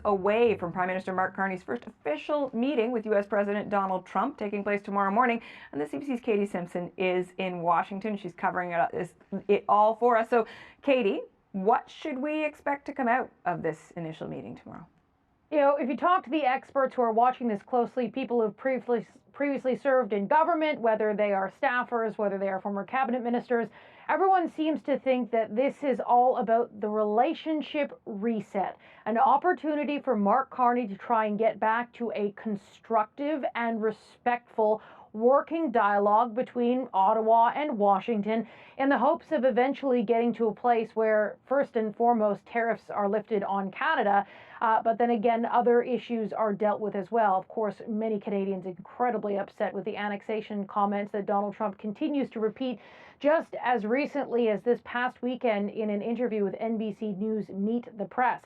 away from Prime Minister Mark Carney's first official meeting with U.S. President Donald Trump, taking place tomorrow morning. And the CBC's Katie Simpson is in Washington. She's covering it all for us. So, Katie, what should we expect to come out of this initial meeting tomorrow? You know, if you talk to the experts who are watching this closely, people who've previously served in government, whether they are staffers, whether they are former cabinet ministers, everyone seems to think that this is all about the relationship reset, an opportunity for Mark Carney to try and get back to a constructive and respectful working dialogue between Ottawa and Washington in the hopes of eventually getting to a place where, first and foremost, tariffs are lifted on Canada, but then again, other issues are dealt with as well. Of course, many Canadians incredibly upset with the annexation comments that Donald Trump continues to repeat just as recently as this past weekend in an interview with NBC News Meet the Press.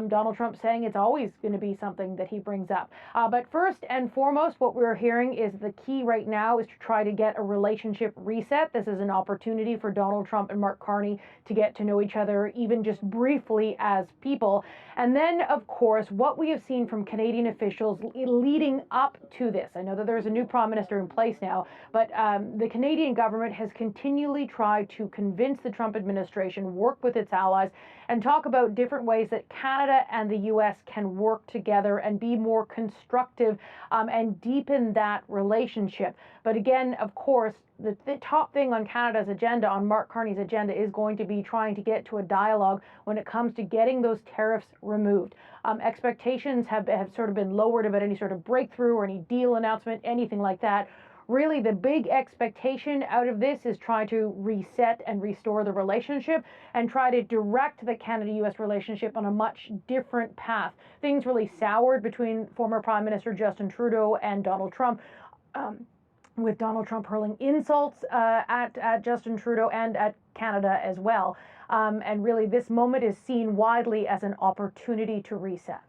Donald Trump saying it's always going to be something that he brings up. But first and foremost, what we're hearing is the key right now is to try to get a relationship reset. This is an opportunity for Donald Trump and Mark Carney to get to know each other, even just briefly as people. And then, of course, what we have seen from Canadian officials leading up to this. I know that there's a new Prime Minister in place now, but the Canadian government has continually tried to convince the Trump administration, work with its allies, and talk about different ways that Canada and the U.S. can work together and be more constructive and deepen that relationship. But again, of course, the top thing on Canada's agenda, on Mark Carney's agenda, is going to be trying to get to a dialogue when it comes to getting those tariffs removed. Expectations have sort of been lowered about any sort of breakthrough or any deal announcement, anything like that. Really, the big expectation out of this is try to reset and restore the relationship and try to direct the Canada-U.S. relationship on a much different path. Things really soured between former Prime Minister Justin Trudeau and Donald Trump, with Donald Trump hurling insults at Justin Trudeau and at Canada as well. And really, this moment is seen widely as an opportunity to reset.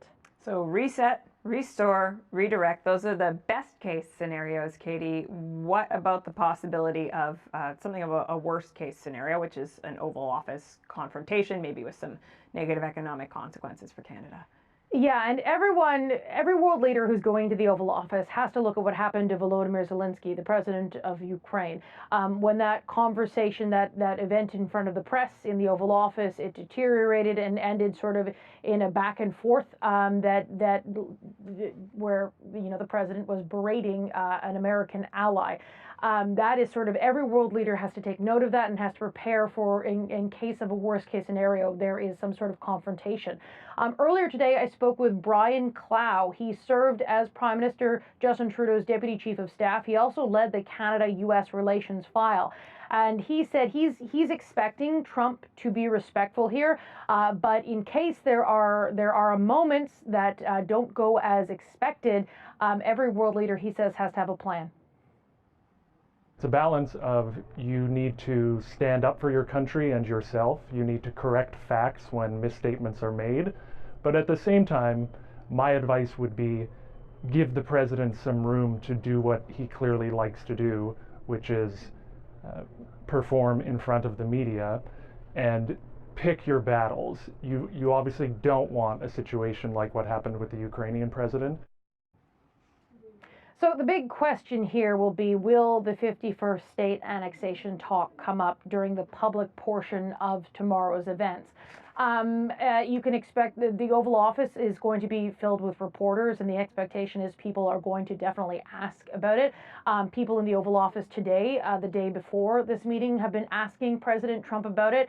So reset, restore, redirect, those are the best case scenarios, Katie. What about the possibility of something of a worst case scenario, which is an Oval Office confrontation, maybe with some negative economic consequences for Canada? Yeah, and every world leader who's going to the Oval Office has to look at what happened to Volodymyr Zelensky, the president of Ukraine. When that conversation, that event in front of the press in the Oval Office, it deteriorated and ended sort of in a back and forth where the president was berating an American ally. That is sort of every world leader has to take note of that and has to prepare for, in case of a worst case scenario, there is some sort of confrontation. Earlier today, I spoke with Brian Clow. He served as Prime Minister Justin Trudeau's Deputy Chief of Staff. He also led the Canada-U.S. relations file. And he said he's expecting Trump to be respectful here, but in case there are moments that don't go as expected, every world leader, he says, has to have a plan. It's a balance of you need to stand up for your country and yourself. You need to correct facts when misstatements are made. But at the same time, my advice would be give the president some room to do what he clearly likes to do, which is perform in front of the media and pick your battles. You obviously don't want a situation like what happened with the Ukrainian president. So the big question here will be, will the 51st state annexation talk come up during the public portion of tomorrow's events? You can expect that the Oval Office is going to be filled with reporters, and the expectation is people are going to definitely ask about it. People in the Oval Office today, the day before this meeting, have been asking President Trump about it.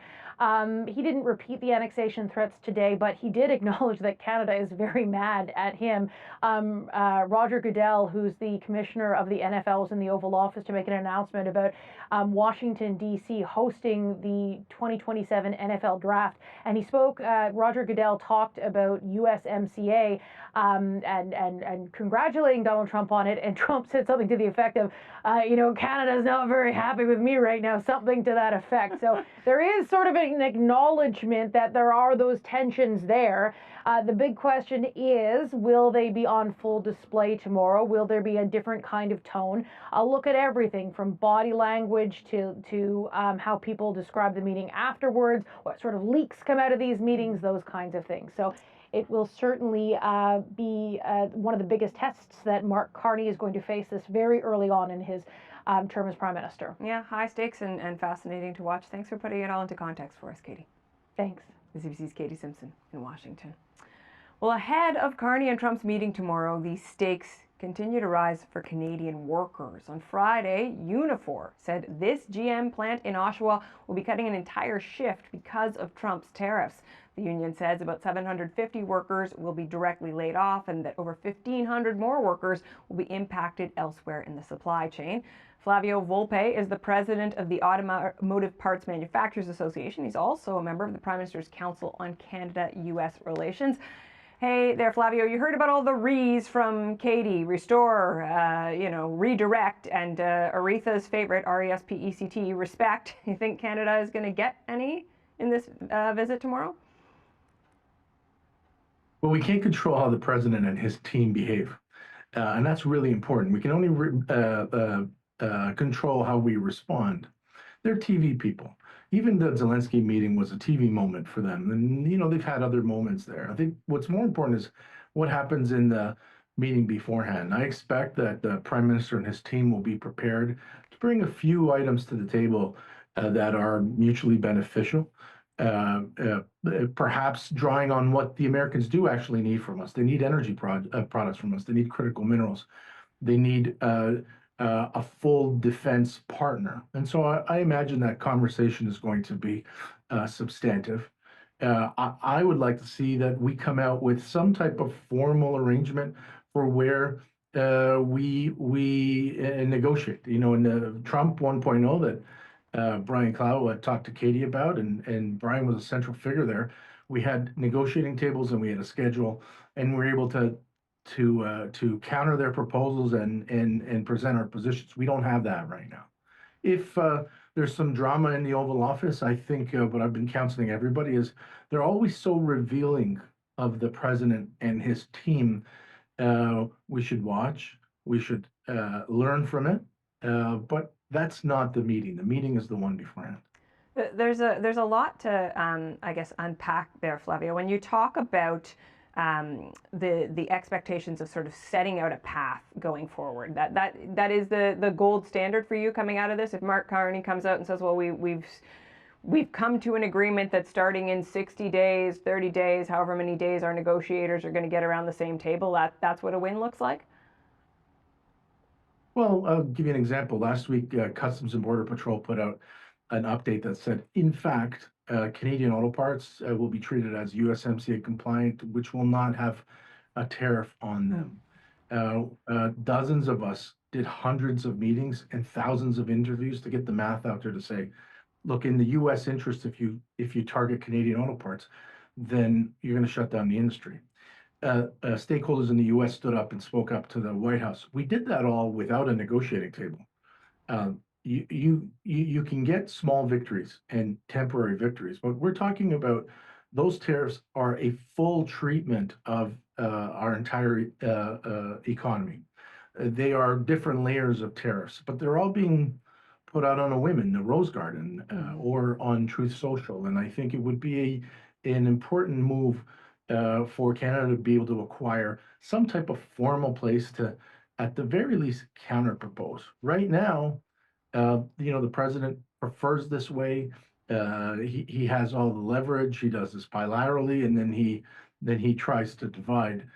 He didn't repeat the annexation threats today, but he did acknowledge that Canada is very mad at him. Roger Goodell, who's the commissioner of the NFL, was in the Oval Office to make an announcement about Washington, D.C. hosting the 2027 NFL draft. And he spoke, Roger Goodell talked about USMCA and congratulating Donald Trump on it. And Trump said something to the effect of, Canada's not very happy with me right now, something to that effect. So there is sort of an acknowledgement that there are those tensions there. The big question is, will they be on full display tomorrow? Will there be a different kind of tone? I'll look at everything from body language to how people describe the meeting afterwards, what sort of leaks come out of these meetings, those kinds of things. So it will certainly be one of the biggest tests that Mark Carney is going to face this very early on in his term as Prime Minister. Yeah, high stakes and fascinating to watch. Thanks for putting it all into context for us, Katie. Thanks. The CBC's Katie Simpson in Washington. Well, ahead of Carney and Trump's meeting tomorrow, the stakes continue to rise for Canadian workers. On Friday, Unifor said this GM plant in Oshawa will be cutting an entire shift because of Trump's tariffs. The union says about 750 workers will be directly laid off and that over 1,500 more workers will be impacted elsewhere in the supply chain. Flavio Volpe is the president of the Automotive Parts Manufacturers Association. He's also a member of the Prime Minister's Council on Canada-U.S. Relations. Hey there, Flavio, you heard about all the re's from Katie, restore, redirect, and Aretha's favorite, R-E-S-P-E-C-T, respect. You think Canada is going to get any in this visit tomorrow? Well, we can't control how the president and his team behave, and that's really important. We can only control how we respond. They're TV people. Even the Zelensky meeting was a TV moment for them, and they've had other moments there. I think what's more important is what happens in the meeting beforehand. I expect that the Prime Minister and his team will be prepared to bring a few items to the table that are mutually beneficial. Perhaps drawing on what the Americans do actually need from us. They need energy products from us. They need critical minerals. They need a full defense partner. And so I imagine that conversation is going to be substantive. I would like to see that we come out with some type of formal arrangement for where we negotiate. In the Trump 1.0 that Brian Clow talked to Katie about, and Brian was a central figure there. We had negotiating tables and we had a schedule, and we were able to counter their proposals and present our positions. We don't have that right now. If there's some drama in the Oval Office, I think what I've been counseling everybody is they're always so revealing of the president and his team. We should watch. We should learn from it. But that's not the meeting. The meeting is the one beforehand. There's a lot to unpack there, Flavio. When you talk about the expectations of sort of setting out a path going forward, that is the gold standard for you coming out of this. If Mark Carney comes out and says, well, we've come to an agreement that starting in 60 days, 30 days, however many days our negotiators are going to get around the same table, that's what a win looks like? Well, I'll give you an example. Last week, Customs and Border Patrol put out an update that said, in fact, Canadian auto parts will be treated as USMCA compliant, which will not have a tariff on them. Dozens of us did hundreds of meetings and thousands of interviews to get the math out there to say, look, in the U.S. interest, if you target Canadian auto parts, then you're going to shut down the industry. Stakeholders in the U.S. stood up and spoke up to the White House. We did that all without a negotiating table. You can get small victories and temporary victories, but we're talking about those tariffs are a full treatment of our entire economy. They are different layers of tariffs, but they're all being put out on a whim in the Rose Garden or on Truth Social, and I think it would be an important move for Canada to be able to acquire some type of formal place to, at the very least, counter-propose. Right now, the president prefers this way. He has all the leverage. He does this bilaterally, and then he tries to divide.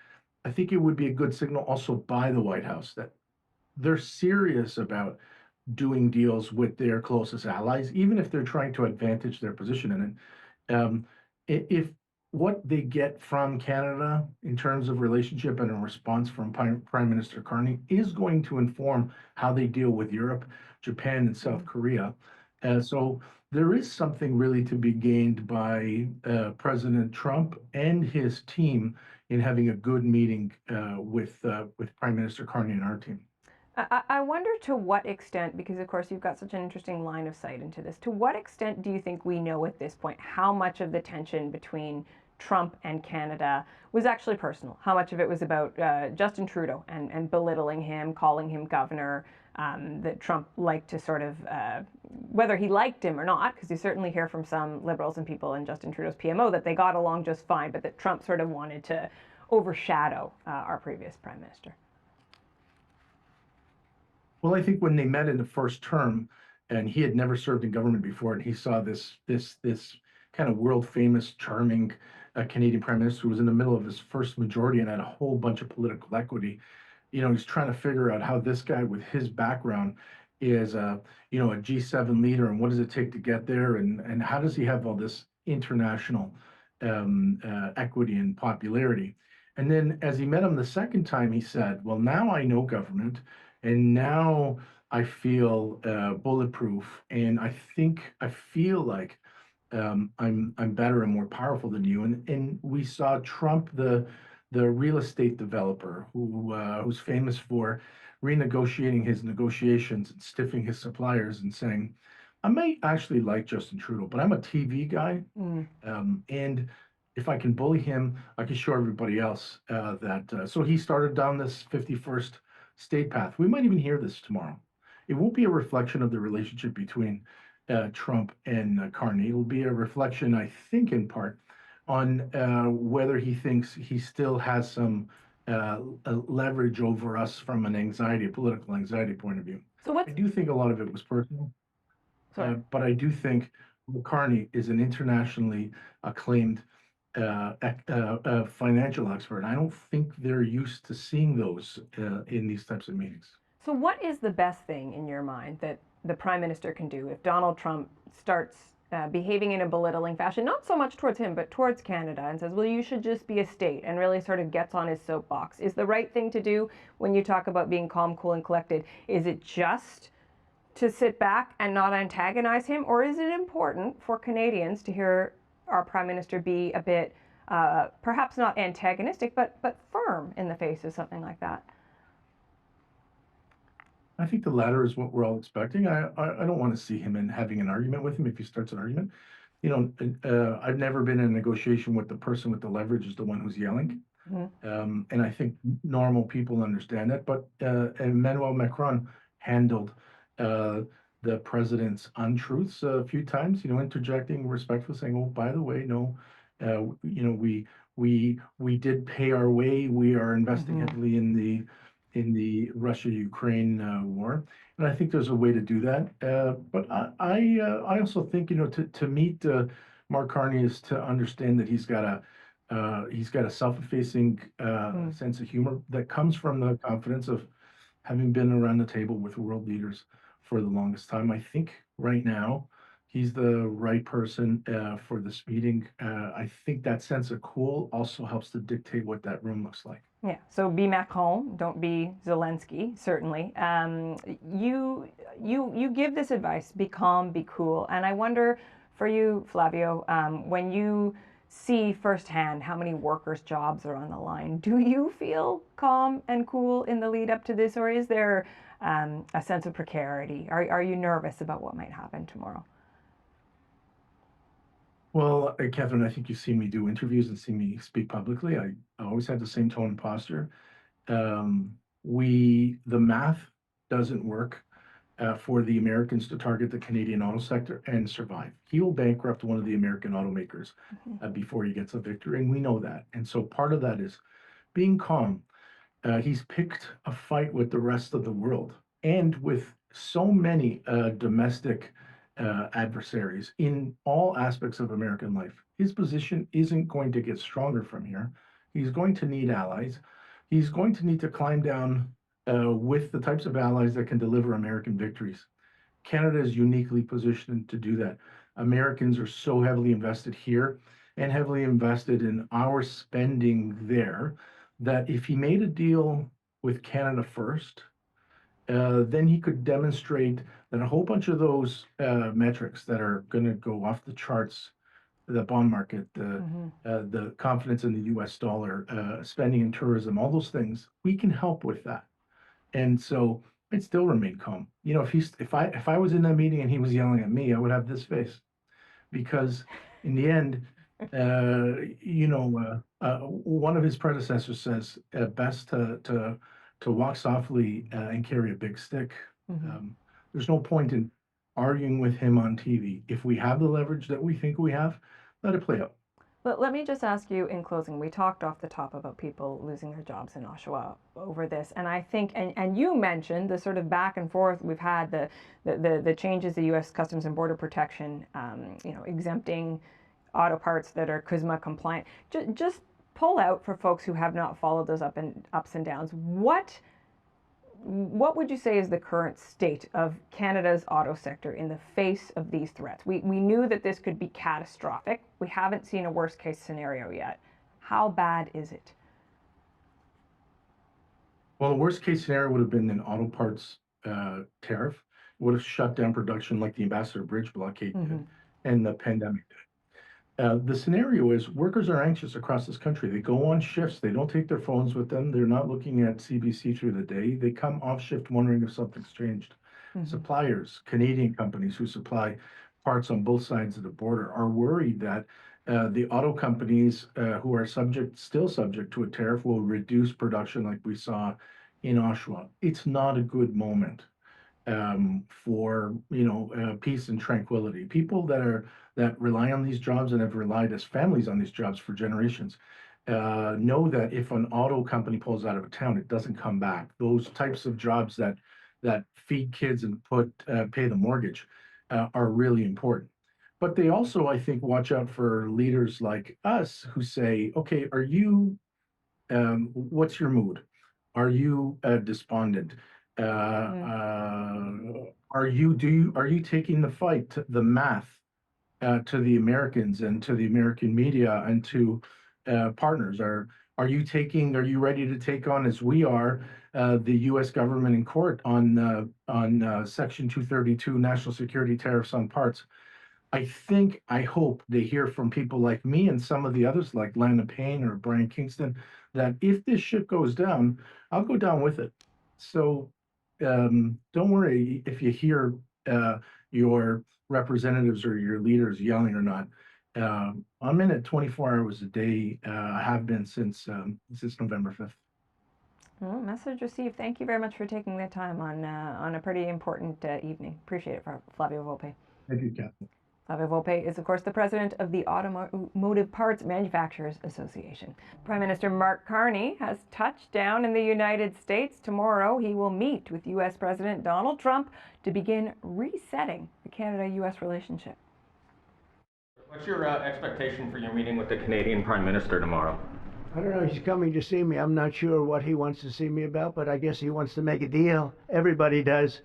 I think it would be a good signal also by the White House that they're serious about doing deals with their closest allies, even if they're trying to advantage their position in it. If what they get from Canada in terms of relationship and a response from Prime Minister Carney is going to inform how they deal with Europe, Japan, and South Korea. So there is something really to be gained by President Trump and his team in having a good meeting with Prime Minister Carney and our team. I wonder to what extent, because of course you've got such an interesting line of sight into this, to what extent do you think we know at this point how much of the tension between Trump and Canada was actually personal? How much of it was about Justin Trudeau and belittling him, calling him governor, that Trump liked to sort of, whether he liked him or not, because you certainly hear from some liberals and people in Justin Trudeau's PMO that they got along just fine, but that Trump sort of wanted to overshadow our previous prime minister. Well, I think when they met in the first term, and he had never served in government before, and he saw this kind of world famous, charming Canadian prime minister who was in the middle of his first majority and had a whole bunch of political equity. He's trying to figure out how this guy with his background is a G7 leader, and what does it take to get there, and how does he have all this international equity and popularity. And then as he met him the second time, he said, well, now I know government, and now I feel bulletproof, and I feel like I'm better and more powerful than you. And we saw Trump, the real estate developer who's famous for renegotiating his negotiations and stiffing his suppliers and saying, I may actually like Justin Trudeau, but I'm a TV guy, and if I can bully him, I can show everybody else that. So he started down this 51st state path. We might even hear this tomorrow. It won't be a reflection of the relationship between Trump and Carney. It'll be a reflection, I think, in part, on whether he thinks he still has some leverage over us from a political anxiety point of view. So I do think a lot of it was personal, but I do think Carney is an internationally acclaimed financial expert. I don't think they're used to seeing those in these types of meetings. So what is the best thing in your mind that the prime minister can do if Donald Trump starts behaving in a belittling fashion, not so much towards him, but towards Canada, and says, well, you should just be a state, and really sort of gets on his soapbox? Is the right thing to do when you talk about being calm, cool, and collected? Is it just to sit back and not antagonize him, or is it important for Canadians to hear our prime minister be a bit, perhaps not antagonistic, but firm in the face of something like that? I think the latter is what we're all expecting. I don't want to see him in having an argument with him if he starts an argument. I've never been in a negotiation with the person with the leverage is the one who's yelling. And I think normal people understand that. But Emmanuel Macron handled the president's untruths a few times, interjecting respectfully, saying, "Oh, by the way, no, we did pay our way. We are investing heavily in the Russia-Ukraine war," and I think there's a way to do that. But I also think to meet Mark Carney is to understand that he's got a self-effacing sense of humor that comes from the confidence of having been around the table with world leaders for the longest time. I think right now he's the right person for this meeting. I think that sense of cool also helps to dictate what that room looks like. Yeah, so be Macron, don't be Zelensky, certainly. You give this advice, be calm, be cool. And I wonder for you, Flavio, when you see firsthand how many workers' jobs are on the line, do you feel calm and cool in the lead up to this, or is there a sense of precarity? Are you nervous about what might happen tomorrow? Well, Catherine, I think you've seen me do interviews and seen me speak publicly. I always have the same tone and posture. The math doesn't work for the Americans to target the Canadian auto sector and survive. He will bankrupt one of the American automakers before he gets a victory, and we know that. And so part of that is being calm. He's picked a fight with the rest of the world and with so many domestic adversaries in all aspects of American life. His position isn't going to get stronger from here. He's going to need allies. He's going to need to climb down with the types of allies that can deliver American victories. Canada is uniquely positioned to do that. Americans are so heavily invested here and heavily invested in our spending there that if he made a deal with Canada first, then he could demonstrate that a whole bunch of those metrics that are going to go off the charts, the bond market, the confidence in the U.S. dollar, spending in tourism, all those things, we can help with that. And so I'd still remain calm. If I was in that meeting and he was yelling at me, I would have this face, because in the end, one of his predecessors says best to walk softly and carry a big stick. There's no point in arguing with him on TV. If we have the leverage that we think we have, let it play out. Let me just ask you in closing, we talked off the top about people losing their jobs in Oshawa over this, and I think, and you mentioned the sort of back and forth we've had, the changes to U.S. Customs and Border Protection, exempting auto parts that are CUSMA compliant. Just pull out for folks who have not followed those ups and downs. What would you say is the current state of Canada's auto sector in the face of these threats? We knew that this could be catastrophic. We haven't seen a worst case scenario yet. How bad is it? Well, the worst case scenario would have been an auto parts tariff. It would have shut down production like the Ambassador Bridge blockade did and the pandemic did. The scenario is workers are anxious across this country. They go on shifts. They don't take their phones with them. They're not looking at CBC through the day. They come off shift wondering if something's changed. Suppliers, Canadian companies who supply parts on both sides of the border are worried that the auto companies who are still subject to a tariff will reduce production like we saw in Oshawa. It's not a good moment for peace and tranquility. People that rely on these jobs and have relied as families on these jobs for generations know that if an auto company pulls out of a town, it doesn't come back. Those types of jobs that feed kids and pay the mortgage are really important. But they also, I think, watch out for leaders like us who say, okay, what's your mood? Are you despondent? Are you taking the fight, the math to the Americans and to the American media and to partners? Are you ready to take on, as we are, the U.S. government in court on Section 232 national security tariffs on parts? I hope they hear from people like me and some of the others like Lana Payne or Brian Kingston that if this ship goes down, I'll go down with it. So don't worry if you hear your representatives or your leaders yelling or not. I'm in it 24 hours a day. I have been since November 5th. Well, message received. Thank you very much for taking the time on a pretty important evening. Appreciate it, Flavio Volpe. Thank you, Catherine. Flavio Volpe is, of course, the president of the Automotive Parts Manufacturers Association. Prime Minister Mark Carney has touched down in the United States. Tomorrow, he will meet with U.S. President Donald Trump to begin resetting the Canada-U.S. relationship. What's your expectation for your meeting with the Canadian Prime Minister tomorrow? I don't know. He's coming to see me. I'm not sure what he wants to see me about, but I guess he wants to make a deal. Everybody does.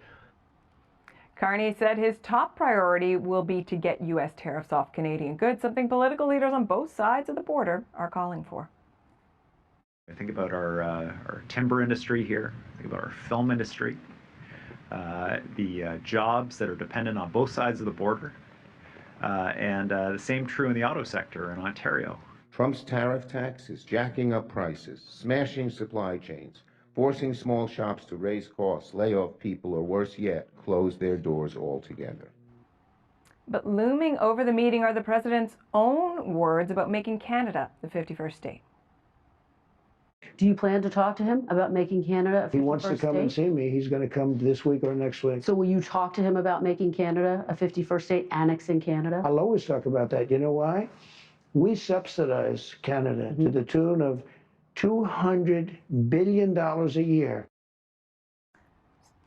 Carney said his top priority will be to get U.S. tariffs off Canadian goods, something political leaders on both sides of the border are calling for. I think about our timber industry here, I think about our film industry, the jobs that are dependent on both sides of the border, and the same true in the auto sector in Ontario. Trump's tariff tax is jacking up prices, smashing supply chains, forcing small shops to raise costs, lay off people, or worse yet, close their doors altogether. But looming over the meeting are the president's own words about making Canada the 51st state. Do you plan to talk to him about making Canada a 51st state? He wants to come and see me. He's going to come this week or next week. So will you talk to him about making Canada a 51st state, annexing Canada? I'll always talk about that. You know why? We subsidize Canada to the tune of $200 billion a year.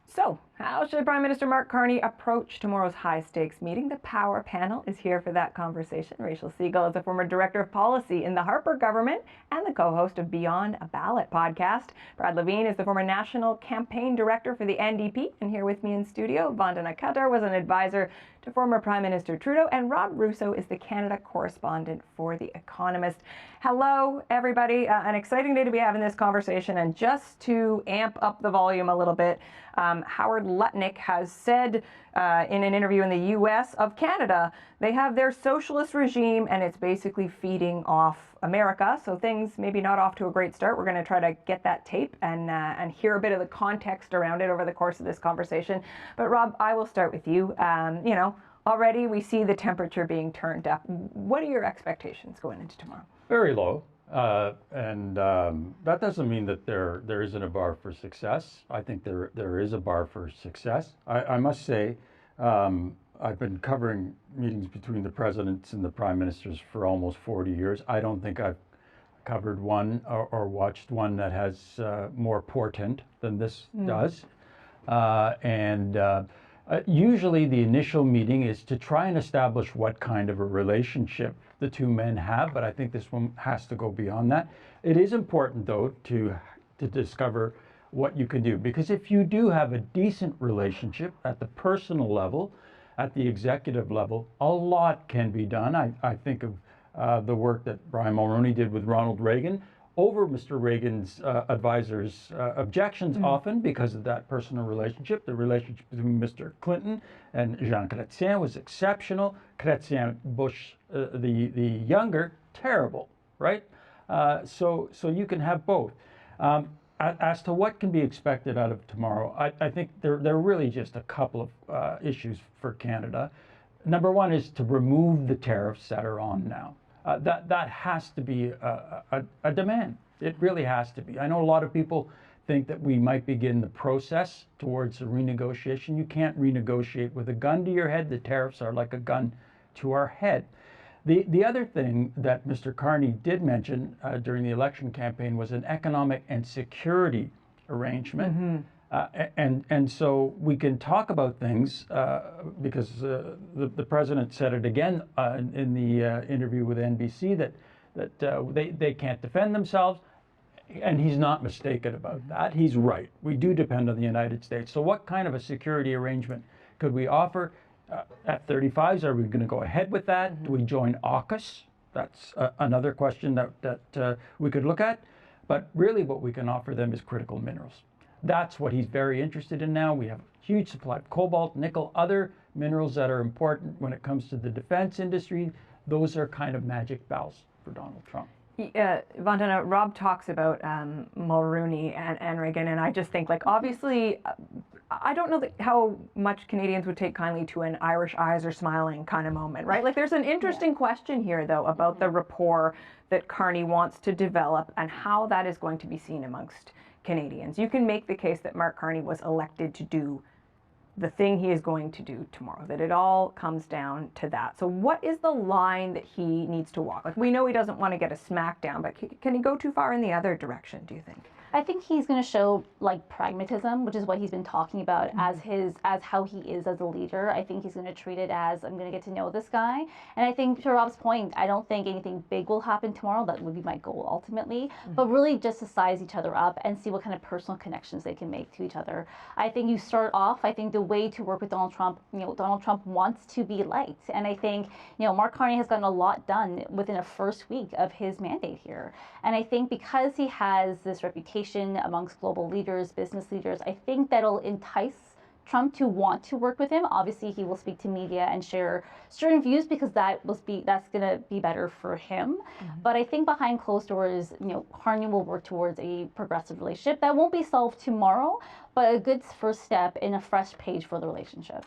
So, how should Prime Minister Mark Carney approach tomorrow's high-stakes meeting? The Power Panel is here for that conversation. Rachel Siegel is a former Director of Policy in the Harper government and the co-host of Beyond a Ballot podcast. Brad Levine is the former National Campaign Director for the NDP. And here with me in studio, Vandana Qatar was an advisor to former Prime Minister Trudeau, and Rob Russo is the Canada correspondent for The Economist. Hello, everybody. An exciting day to be having this conversation. And just to amp up the volume a little bit, Howard Lutnick has said in an interview in the U.S. of Canada, they have their socialist regime and it's basically feeding off America. So things maybe not off to a great start. We're going to try to get that tape and hear a bit of the context around it over the course of this conversation. But Rob, I will start with you. Already we see the temperature being turned up. What are your expectations going into tomorrow? Very low. That doesn't mean that there isn't a bar for success. I think there is a bar for success. I must say, I've been covering meetings between the presidents and the prime ministers for almost 40 years. I don't think I've covered one or watched one that has more portent than this does. Usually the initial meeting is to try and establish what kind of a relationship the two men have, but I think this one has to go beyond that. It is important, though, to discover what you can do, because if you do have a decent relationship at the personal level, at the executive level, a lot can be done. I think of the work that Brian Mulroney did with Ronald Reagan over Mr. Reagan's advisors' objections, often because of that personal relationship. The relationship between Mr. Clinton and Jean Chrétien was exceptional. Chrétien Bush, the younger, terrible, right? So you can have both. As to what can be expected out of tomorrow, I think there are really just a couple of issues for Canada. Number one is to remove the tariffs that are on now. That has to be a demand. It really has to be. I know a lot of people think that we might begin the process towards a renegotiation. You can't renegotiate with a gun to your head. The tariffs are like a gun to our head. The other thing that Mr. Carney did mention during the election campaign was an economic and security arrangement. And so we can talk about things because the president said it again in the interview with NBC that they can't defend themselves, and he's not mistaken about that. He's right. We do depend on the United States. So what kind of a security arrangement could we offer? F-35s, are we going to go ahead with that? Do we join AUKUS? That's another question that we could look at. But really what we can offer them is critical minerals. That's what he's very interested in now. We have a huge supply of cobalt, nickel, other minerals that are important when it comes to the defense industry. Those are kind of magic bells for Donald Trump. Vandana, Rob talks about Mulroney and Reagan, and I just think, like, obviously, I don't know how much Canadians would take kindly to an Irish eyes are smiling kind of moment, right? Like, there's an interesting question here, though, about the rapport that Carney wants to develop and how that is going to be seen amongst Canadians. You can make the case that Mark Carney was elected to do the thing he is going to do tomorrow, that it all comes down to that. So what is the line that he needs to walk? Like, we know he doesn't want to get a smackdown, but can he go too far in the other direction, do you think? I think he's going to show like pragmatism, which is what he's been talking about as how he is as a leader. I think he's going to treat it as, I'm going to get to know this guy. And I think to Rob's point, I don't think anything big will happen tomorrow. That would be my goal ultimately. But really just to size each other up and see what kind of personal connections they can make to each other. I think you start off, I think the way to work with Donald Trump, Donald Trump wants to be liked. And I think, Mark Carney has gotten a lot done within a first week of his mandate here. And I think because he has this reputation amongst global leaders, business leaders, I think that'll entice Trump to want to work with him. Obviously, he will speak to media and share certain views because that's going to be better for him. But I think behind closed doors, Carney will work towards a progressive relationship that won't be solved tomorrow, but a good first step in a fresh page for the relationship.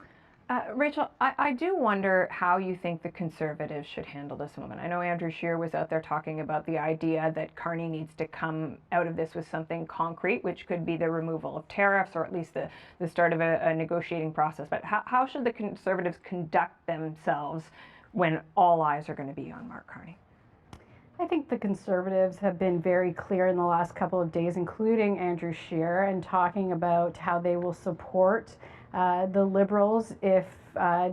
Rachel, I do wonder how you think the Conservatives should handle this moment. I know Andrew Scheer was out there talking about the idea that Carney needs to come out of this with something concrete, which could be the removal of tariffs or at least the start of a negotiating process. But how should the Conservatives conduct themselves when all eyes are going to be on Mark Carney? I think the Conservatives have been very clear in the last couple of days, including Andrew Scheer, and talking about how they will support the Liberals if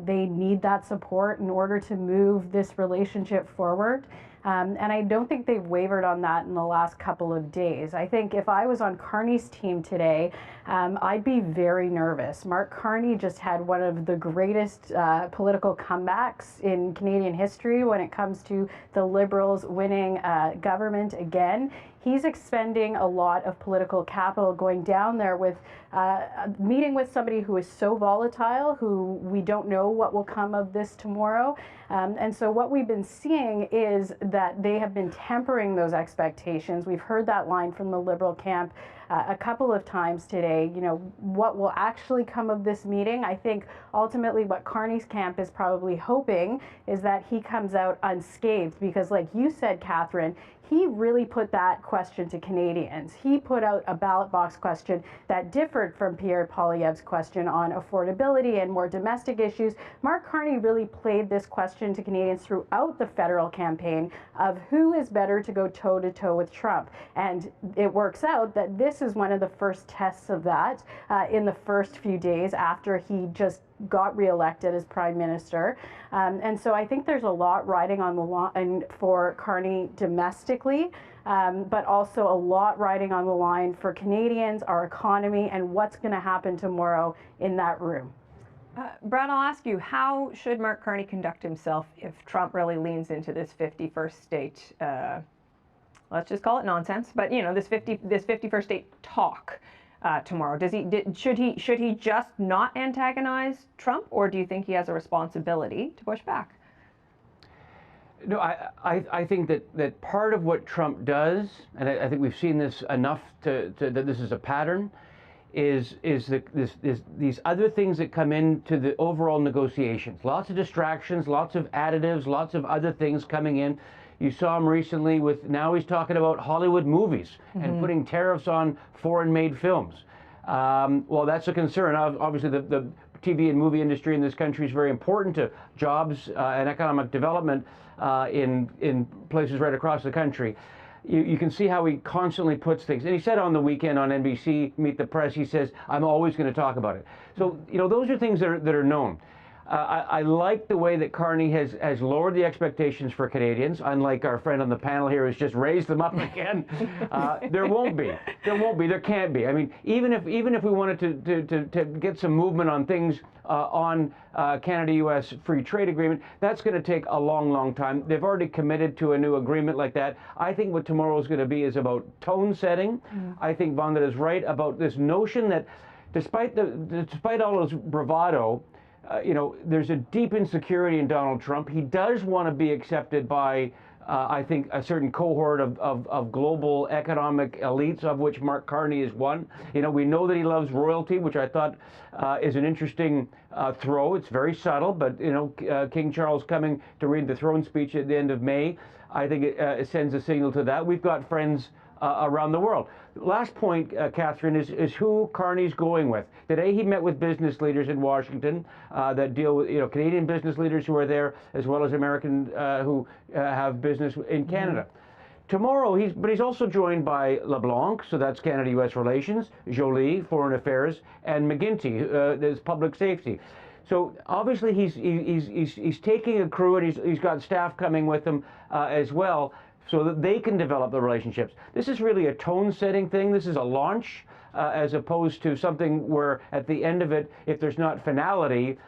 they need that support in order to move this relationship forward. And I don't think they've wavered on that in the last couple of days. I think if I was on Carney's team today, I'd be very nervous. Mark Carney just had one of the greatest political comebacks in Canadian history when it comes to the Liberals winning government again. He's expending a lot of political capital going down there with meeting with somebody who is so volatile, who we don't know what will come of this tomorrow. And so what we've been seeing is that they have been tempering those expectations. We've heard that line from the Liberal camp a couple of times today. What will actually come of this meeting? I think ultimately what Carney's camp is probably hoping is that he comes out unscathed because, like you said, Catherine, he really put that question to Canadians. He put out a ballot box question that differed from Pierre Poilievre's question on affordability and more domestic issues. Mark Carney really played this question to Canadians throughout the federal campaign of who is better to go toe-to-toe with Trump. And it works out that this is one of the first tests of that in the first few days after he just got reelected as Prime Minister. And so I think there's a lot riding on the line for Carney domestically, but also a lot riding on the line for Canadians, our economy, and what's going to happen tomorrow in that room. Brad, I'll ask you, how should Mark Carney conduct himself if Trump really leans into this 51st state, let's just call it nonsense, but you know, this 51st state talk tomorrow? Should he just not antagonize Trump, or do you think he has a responsibility to push back? No, I think that part of what Trump does, and I think we've seen this enough that this is a pattern, is these other things that come into the overall negotiations. Lots of distractions, lots of additives, lots of other things coming in. You saw him recently now he's talking about Hollywood movies and putting tariffs on foreign-made films. Well, that's a concern. Obviously, the TV and movie industry in this country is very important to jobs and economic development in places right across the country. You can see how he constantly puts things. And he said on the weekend on NBC, Meet the Press, he says, I'm always going to talk about it. So, you know, those are things that are known. I like the way that Carney has lowered the expectations for Canadians, unlike our friend on the panel here who's just raised them up again. There won't be. There can't be. I mean, even if we wanted to get some movement on things on Canada-U.S. free trade agreement, that's going to take a long, long time. They've already committed to a new agreement like that. I think what tomorrow is going to be is about tone setting. I think Vonda is right about this notion that despite all his bravado, you know, there's a deep insecurity in Donald Trump. He does want to be accepted by, I think, a certain cohort of global economic elites, of which Mark Carney is one. You know, we know that he loves royalty, which I thought is an interesting throw. It's very subtle, but, you know, King Charles coming to read the throne speech at the end of May, I think it sends a signal to that. We've got friends around the world. Last point, Catherine, is who Carney's going with. Today he met with business leaders in Washington that deal with, you know, Canadian business leaders who are there, as well as American who have business in Canada. Tomorrow, he's also joined by LeBlanc, so that's Canada-U.S. relations, Joly, foreign affairs, and McGuinty, there's public safety. So obviously he's taking a crew, and he's got staff coming with him as well, so that they can develop the relationships. This is really a tone-setting thing. This is a launch, as opposed to something where at the end of it, if there's not finality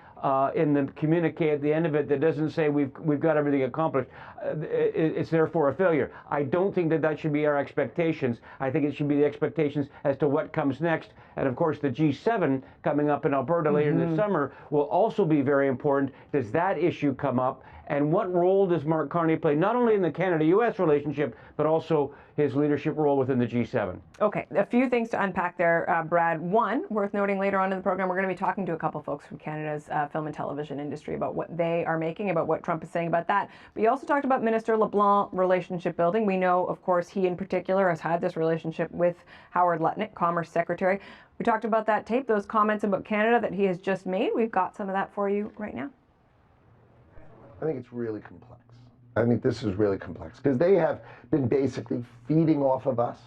in the communique at the end of it that doesn't say we've got everything accomplished, it's therefore a failure. I don't think that should be our expectations. I think it should be the expectations as to what comes next. And of course, the G7 coming up in Alberta later this summer will also be very important. Does that issue come up? And what role does Mark Carney play, not only in the Canada-U.S. relationship, but also his leadership role within the G7? Okay, a few things to unpack there, Brad. One, worth noting later on in the program, we're going to be talking to a couple folks from Canada's film and television industry about what they are making, about what Trump is saying about that. But you also talked about Minister LeBlanc relationship building. We know, of course, he in particular has had this relationship with Howard Lutnick, Commerce Secretary. We talked about that tape, those comments about Canada that he has just made. We've got some of that for you right now. I think it's really complex. I think this is really complex because they have been basically feeding off of us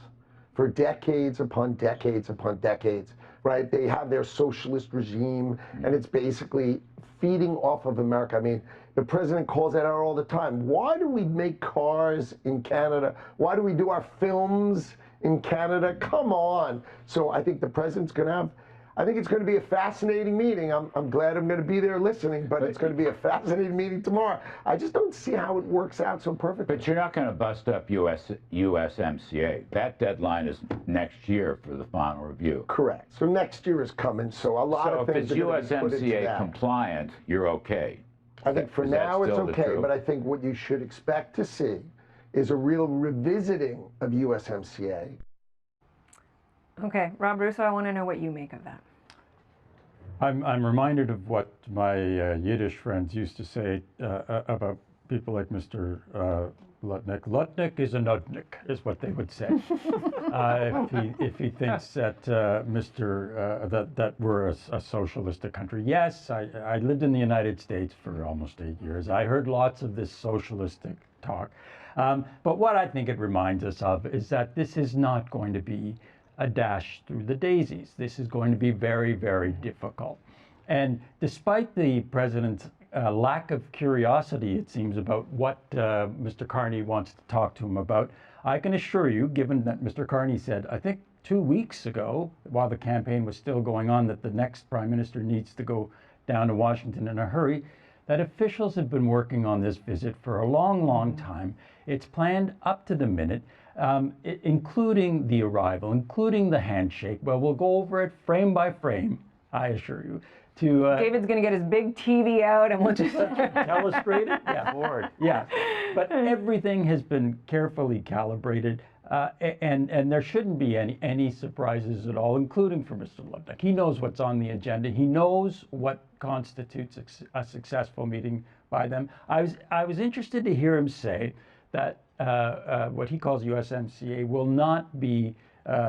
for decades upon decades upon decades, right? They have their socialist regime, and it's basically feeding off of America. I mean, the president calls that out all the time. Why do we make cars in Canada? Why do we do our films in Canada? Come on. So I think the president's going to have, I think it's going to be a fascinating meeting. I'm glad I'm going to be there listening, but it's going to be a fascinating meeting tomorrow. I just don't see how it works out so perfectly. But you're not going to bust up USMCA. That deadline is next year for the final review. Correct. So next year is coming, so a lot of things are going to be put into that. So if it's USMCA compliant, you're okay. I think for now it's okay, but I think what you should expect to see is a real revisiting of USMCA. Okay, Rob Russo, I want to know what you make of that. I'm reminded of what my Yiddish friends used to say about people like Mr. Lutnick. Lutnick is a nudnik, is what they would say. If he thinks that that we're a socialistic country. Yes, I lived in the United States for almost 8 years. I heard lots of this socialistic talk. But what I think it reminds us of is that this is not going to be a dash through the daisies. This is going to be very, very difficult. And despite the president's lack of curiosity, it seems, about what Mr. Carney wants to talk to him about, I can assure you, given that Mr. Carney said, I think 2 weeks ago, while the campaign was still going on, that the next prime minister needs to go down to Washington in a hurry, that officials have been working on this visit for a long, long time. It's planned up to the minute, including the arrival, including the handshake. Well, we'll go over it frame by frame, I assure you. David's going to get his big TV out and we'll just illustrate it. Yeah, board. Yeah, but everything has been carefully calibrated, and there shouldn't be any surprises at all, including for Mr. Lutnick. He knows what's on the agenda. He knows what constitutes a successful meeting by them. I was interested to hear him say that what he calls USMCA will not be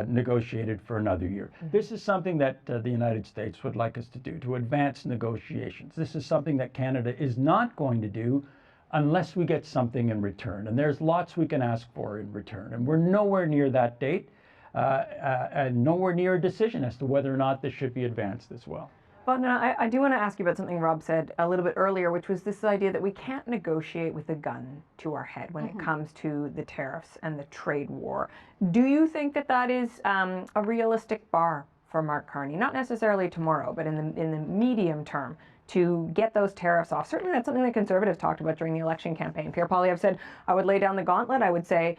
negotiated for another year. This is something that the United States would like us to do, to advance negotiations. This is something that Canada is not going to do unless we get something in return. And there's lots we can ask for in return. And we're nowhere near that date, and nowhere near a decision as to whether or not this should be advanced as well. Well, now, I do want to ask you about something Rob said a little bit earlier, which was this idea that we can't negotiate with a gun to our head when it comes to the tariffs and the trade war. Do you think that that is a realistic bar for Mark Carney? Not necessarily tomorrow, but in the medium term, to get those tariffs off. Certainly that's something that Conservatives talked about during the election campaign. Pierre Poilievre said, I would lay down the gauntlet. I would say,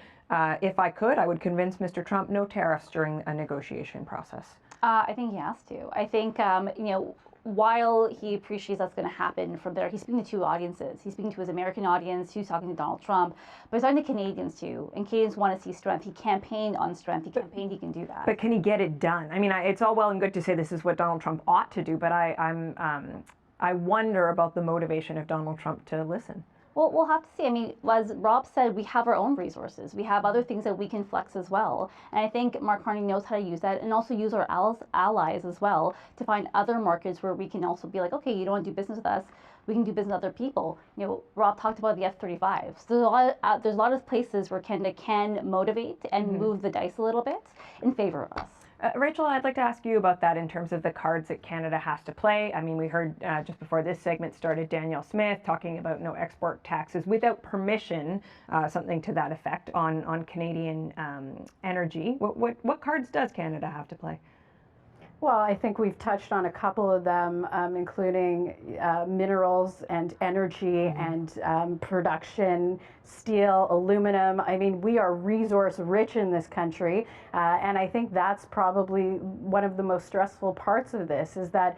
if I could, I would convince Mr. Trump no tariffs during a negotiation process. I think he has to. I think, while he appreciates that's going to happen from there, he's speaking to two audiences. He's speaking to his American audience, he's talking to Donald Trump, but he's talking to Canadians too. And Canadians want to see strength. He campaigned on strength. He campaigned he can do that. But can he get it done? I mean, it's all well and good to say this is what Donald Trump ought to do, but I wonder about the motivation of Donald Trump to listen. Well, we'll have to see. I mean, as Rob said, we have our own resources. We have other things that we can flex as well. And I think Mark Carney knows how to use that and also use our allies as well to find other markets where we can also be like, okay, you don't want to do business with us. We can do business with other people. Rob talked about the F-35. So there's a lot of places where Canada can motivate and move the dice a little bit in favor of us. Rachel, I'd like to ask you about that in terms of the cards that Canada has to play. I mean, we heard just before this segment started Danielle Smith talking about no export taxes without permission, something to that effect on Canadian energy. What cards does Canada have to play? Well, I think we've touched on a couple of them, including minerals and energy and production, steel, aluminum. I mean, we are resource rich in this country, and I think that's probably one of the most stressful parts of this, is that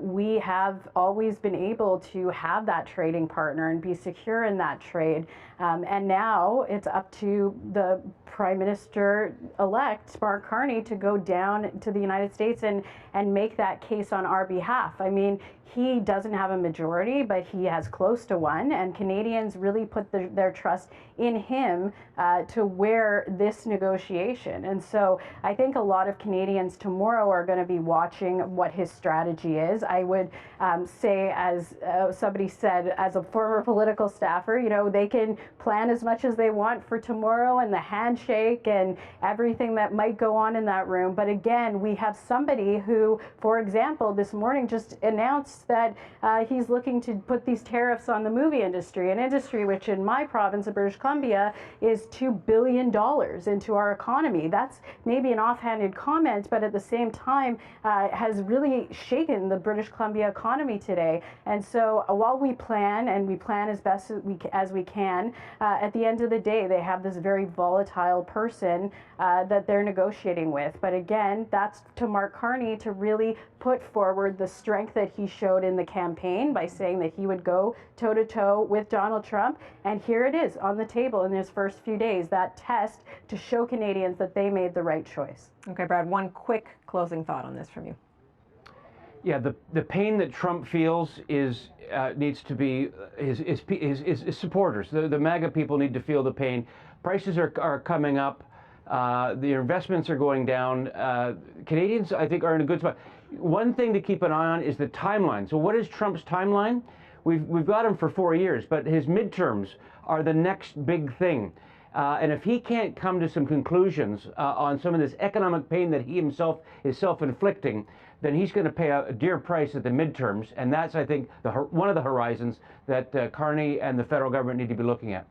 we have always been able to have that trading partner and be secure in that trade. And now it's up to the Prime Minister-elect, Mark Carney, to go down to the United States and make that case on our behalf. I mean, he doesn't have a majority, but he has close to one, and Canadians really put their trust in him to wear this negotiation. And so I think a lot of Canadians tomorrow are going to be watching what his strategy is. I would say, as somebody said, as a former political staffer, they can plan as much as they want for tomorrow and the handshake and everything that might go on in that room. But again, we have somebody who, for example, this morning just announced that he's looking to put these tariffs on the movie industry, an industry which in my province of British Columbia is $2 billion into our economy. That's maybe an offhanded comment, but at the same time has really shaken the British Columbia economy today. And so while we plan, and we plan as best as we can, at the end of the day, they have this very volatile person that they're negotiating with. But again, that's to Mark Carney to really put forward the strength that he showed in the campaign by saying that he would go toe-to-toe with Donald Trump. And here it is on the table in his first few days, that test to show Canadians that they made the right choice. Okay, Brad, one quick closing thought on this from you. Yeah, the pain that Trump feels needs to be his supporters. The MAGA people need to feel the pain. Prices are coming up. The investments are going down. Canadians, I think, are in a good spot. One thing to keep an eye on is the timeline. So what is Trump's timeline? We've got him for 4 years, but his midterms are the next big thing. And if he can't come to some conclusions on some of this economic pain that he himself is self-inflicting, then he's going to pay a dear price at the midterms. And that's, I think, one of the horizons that Carney and the federal government need to be looking at.